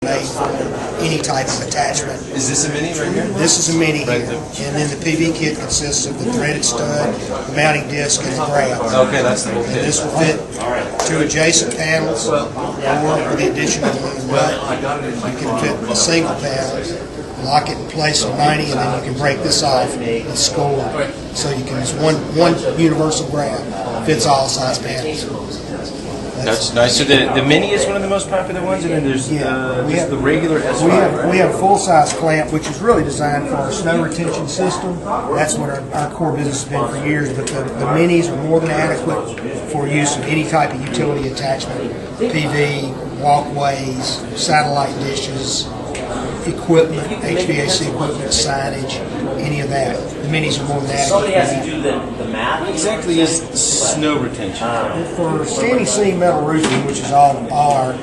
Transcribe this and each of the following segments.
made for any type of attachment. Is this a mini right here? This is a mini Right here, there. and then the PV kit consists of the threaded stud, the mounting disc, and the grab. Okay, that's the whole And kit. this will fit two adjacent panels, or with the addition of a nut, you can fit a single panel, lock it in place on 90, and then you can break this off and score. So you can, it's one universal grab, fits all size panels. That's nice. So the mini is one of the most popular ones, and then there's just the regular S5. We have a full-size clamp, which is really designed for our snow retention system. That's what our core business has been for years. But the minis are more than adequate for use of any type of utility attachment: PV, walkways, satellite dishes, equipment, HVAC equipment, signage, any of that. The minis are more than adequate. Somebody has to do the math. What exactly is snow retention? For standing seam metal roofing, which is all our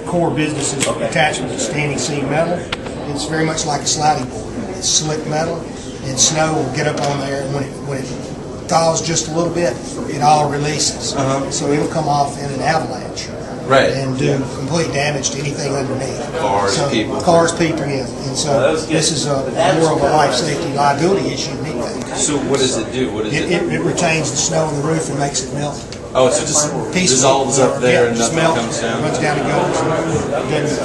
core business is attachment to standing seam metal, it's very much like a sliding board. It's slick metal, and snow will get up on there, and when it thaws just a little bit, it all releases. So it'll come off in an avalanche. Right. And do complete damage to anything underneath. Cars, people. Cars, people, yeah. And so this is more of a life safety liability issue than anything. So what does it do? What is it? It retains the snow on the roof and makes it melt. Oh, so it just dissolves up there and nothing comes down? Runs down and goes.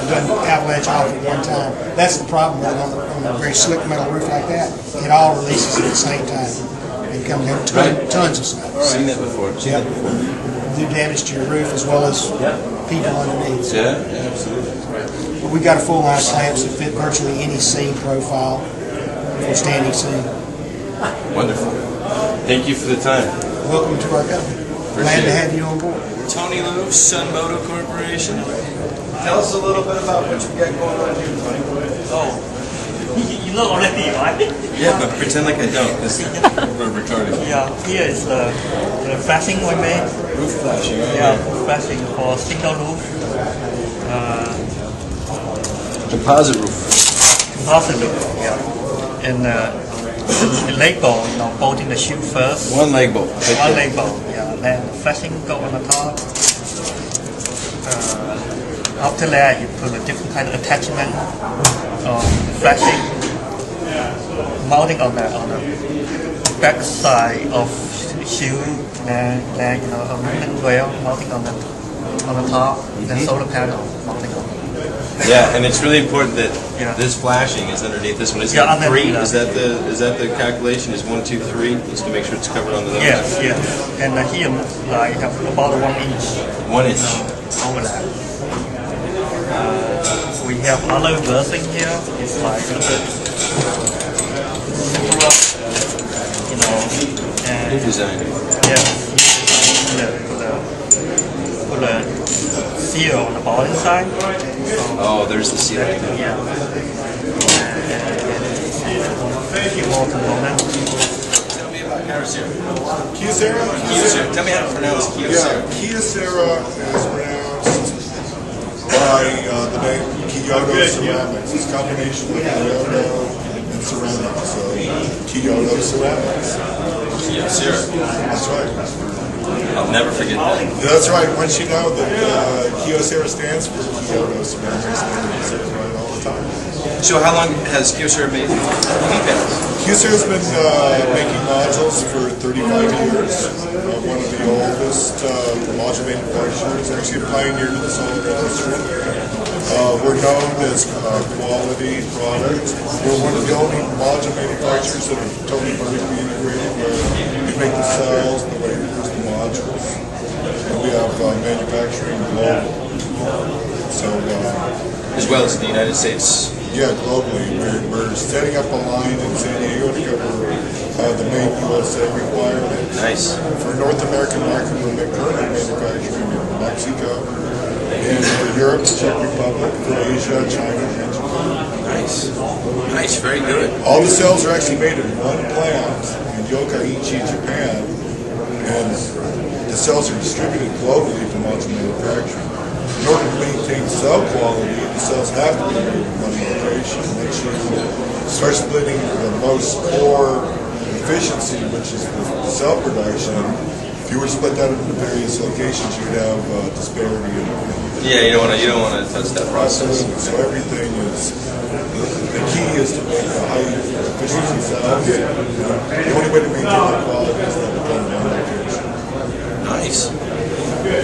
Doesn't avalanche off at one time. That's the problem with it on a very slick metal roof like that. It all releases at the same time and comes down tons of snow. Seen that before. Do damage to your roof as well as people underneath. So. Yeah, absolutely. But we've got a full line of clamps that fit virtually any seam profile for standing seam. Wonderful. Thank you for the time. Welcome to our company. Glad to have you on board. Tony Lou, Sun Moto Corporation. Tell us a little bit about what you got going on here, Tony. Oh, you know already, right? Yeah, but pretend like I don't. We're retarded. Yeah, here is the flashing we made. Roof flashing. Yeah, flashing for single roof. Composite roof. Composite roof, yeah. And the leg bolt, bolting the shoe first. One leg bolt. One leg bolt, yeah. Then the flashing go on the top. After that, you put a different kind of attachment on the flashing, mounting on the back side of the shoe. Then aluminum rail mounting on the top. Then solar panel mounting on. Yeah, and it's really important that Yeah. this flashing is underneath this one. Is Yeah, it three? underneath. Is that the calculation? Is 1, 2, 3? Just to make sure it's covered on the other Yes, side? yes. And here, I have about 1 inch 1 inch. overlap. We have other version here. It's like a bit simpler, and New design. put a seal on the bottom side. Oh, there's the ceiling. Yeah. And few more components. Tell me about Kyocera. Kyocera? Kyocera. Tell me how to pronounce Kyocera. Yeah, Kyocera is pronounced by the name Kyoto Ceramics. It's a combination of Kyoto and ceramics. So Kyoto Ceramics. Kyocera. That's right. I'll never forget that. That's right. Once you know that Kyocera stands for Kyoto Ceramics, then it's right all the time. So how long has Kyocera made PV panels? Kyocera's been making modules for 35 years. One of the oldest module manufacturers, actually a pioneer to the solar industry. We're known as quality product. We're one of the only module manufacturers that are totally vertically integrated, where we make the cells and the way we produce the modules. And we have manufacturing global. So, As well as in the United States. yeah, globally. We're setting up a line in San Diego to cover the main USA requirement. Nice. For North American market, we're currently manufacturing in Mexico, and for Europe, the Czech Republic, for Asia, China, and Japan. Nice. Nice, very good. All the cells are actually made in one plant in Yokkaichi, Japan, and the cells are distributed globally to module manufacturing. In order to maintain cell quality, the cells have to be made in one location. Once you start splitting the most core efficiency, which is the cell production, if you were to split that into various locations, you'd have disparity in Yeah, you don't want to touch that process. so everything is, the key is to make a high efficiency cells. The only way to maintain the quality is to have it done in one location. Nice.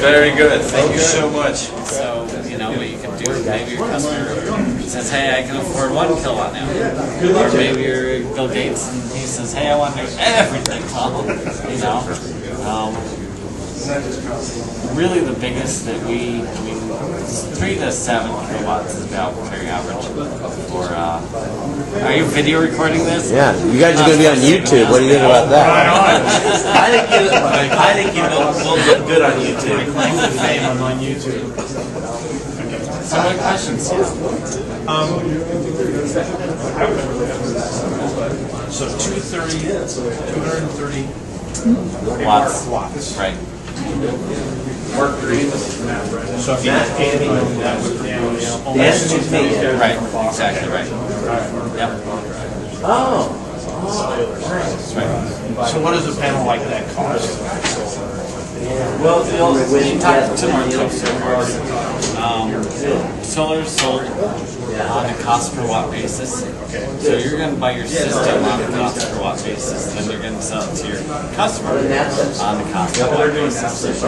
Very good. Thank you so much. So, you know, what you can do, maybe your customer says, hey, I can afford 1 kilowatt now. Or maybe you're Bill Gates and he says, hey, I want to do everything, you know. Really the biggest that we, I mean, 3 to 7 kilowatts is about very average for, are you video recording this? Yeah, you guys are going to be on YouTube. What do you think about that? I think you will look good on YouTube. Claim to fame, I'm on YouTube. So what questions? So 230 Watts. Right. So if you have anything that would produce Right, exactly right. Yep. So what does a panel like that cost? Well, you talk to more solar is sold on a cost per watt basis. So you're going to buy your system on a cost per watt basis, then you're going to sell it to your customer on the cost per watt basis. So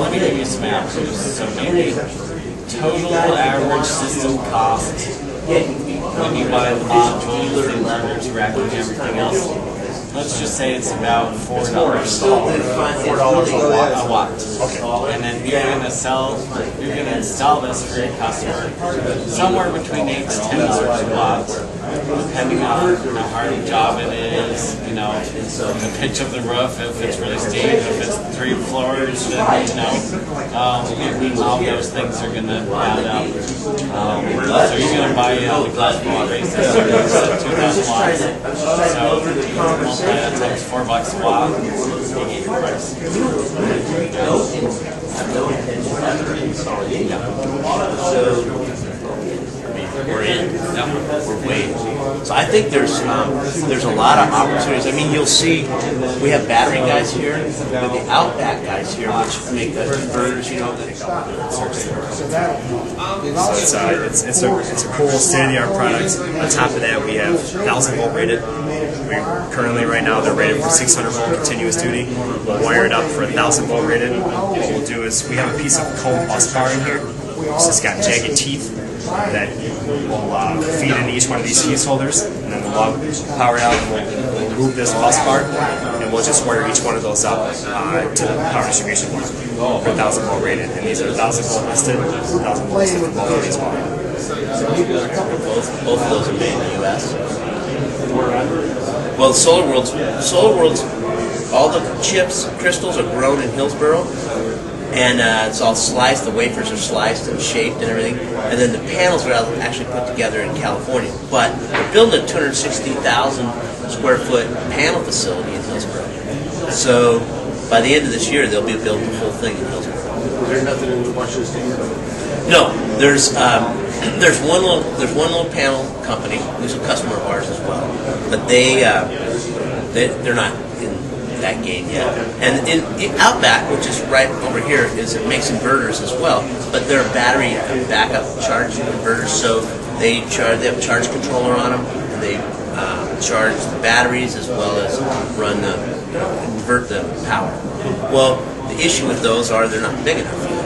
let me give you some averages. So maybe total average system cost when you buy the modules, the inverters, racking, everything else. Let's just say it's about $4 a watt. Okay. And then you're going to install this for your customer somewhere between $8 to $10 a watt, depending on how hard a job it is, you know, the pitch of the roof, if it's really steep, if it's 3 floors, then, you know, all those things are going to add up. So you're going to buy the glass watt basis, so it's 2,000 watts. So that times $4 a watt, you get your price. We're in. We're waiting. So I think there's a lot of opportunities. I mean, you'll see we have battery guys here, we have the Outback guys here, which make the converters. You know, So it's a cool state-of-the-art product. On top of that, we have 1,000 volt rated. We're currently right now they're rated for 600 volt continuous duty. We'll wire it up for 1,000 volt rated. What we'll do is we have a piece of cone bus bar in here. It's just got jagged teeth that will feed into each one of these fuse holders, and then we'll power it out and we'll remove this bus bar, and we'll just wire each one of those up to the power distribution board for 1,000 volt rated. And these are 1,000 volt listed, 1,000 volt listed for both of these models. both of those are made in the U.S. Well, Solar World's, all the chips, crystals are grown in Hillsboro, and it's all sliced. The wafers are sliced and shaped and everything, and then the panels are actually put together in California. But we're building a 260,000 square foot panel facility in Hillsboro. So by the end of this year, they'll be building the whole thing in Hillsboro. Is there nothing in Washington State? No, there's one little panel company who's a customer of ours as well, but they're not in that game yet. And in Outback, which is right over here, it makes inverters as well, but they're battery backup charge inverters. So they have a charge controller on them, and they charge the batteries as well as invert the power. Well, the issue with those are they're not big enough.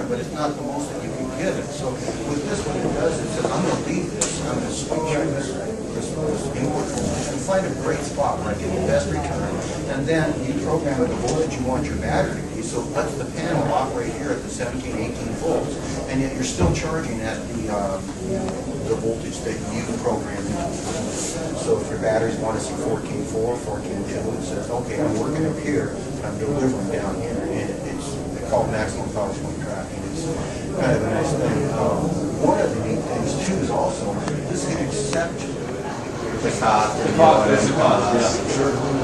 But it's not the most that you can get it. So with this, what it does is it says, I'm going to leave this, I'm going to switch this input voltage and find a great spot where I get the best return. And then you program it the voltage you want your battery to be. So it lets the panel operate here at the 17, 18 volts, and yet you're still charging at the voltage that you programmed into it. So if your batteries want to see 14.4, 14.2, it says, okay, I'm working up here, and I'm delivering down here. And it's called maximum power swing tracking. It's kind of a nice thing. One of the neat things too is also this can accept the cost.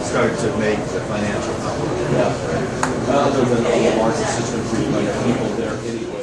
Start to make the financial. Other than the market system, like people there anyway.